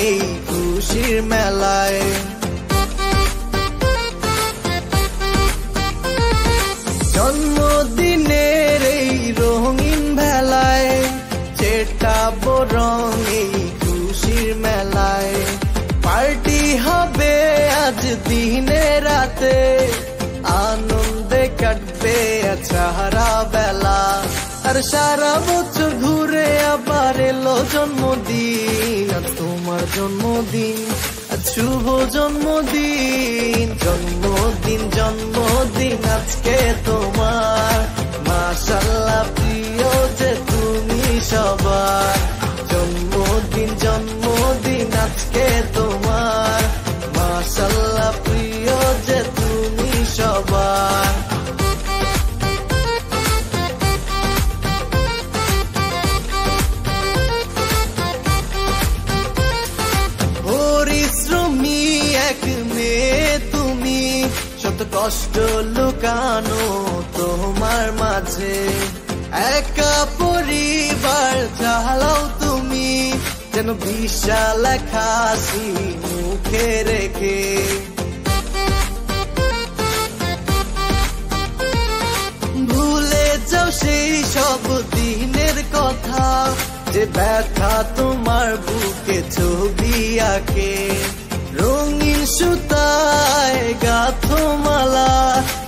এই খুশির মেলায়। জন্মদিনের এই রঙিন ভেলায় চেটাবো রং এই খুশির মেলায়। পার্টি হবে আজ দিনে রাতে, আনন্দে কাটবে সারা বেলা। আর সারা বছর ঘুরে আবার এলো জন্মদিন, আজ তোমার জন্মদিন, আজ শুভ জন্মদিন। জন্মদিন জন্মদিন আজকে তোমার, মাশাআল্লাহ প্রিয় যে তুমি সবার। জন্মদিন জন্মদিন আজকে তোমার, মাশাআল্লাহ প্রিয় যে তুমি সবার। পরিশ্রমী এক মেয়ে তুমি, শত কষ্ট লুকানো তোমার মাঝে। একা পরিবার চালাও তুমি, যেন বিশাল এক হাসি মুখে রেখে। ভুলে যাও সেই সব দিনের কথা, যে ব্যথা তোমার বুকে ছবি আঁকে। রঙিন সুতায় গাঁথো মালা,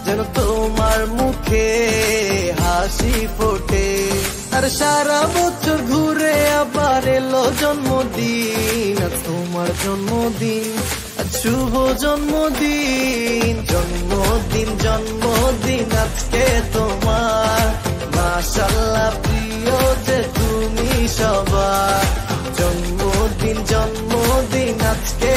যেন তোমার মুখে হাসি ফোটে। আর সারা বছর ঘুরে আবার এলো জন্মদিন, আজ তোমার জন্মদিন, আজ শুভ জন্মদিন। জন্মদিন জন্মদিন আজকে তোমার, মাশাআল্লাহ প্রিয় যে তুমি সবার। জন্মদিন জন্মদিন আজকে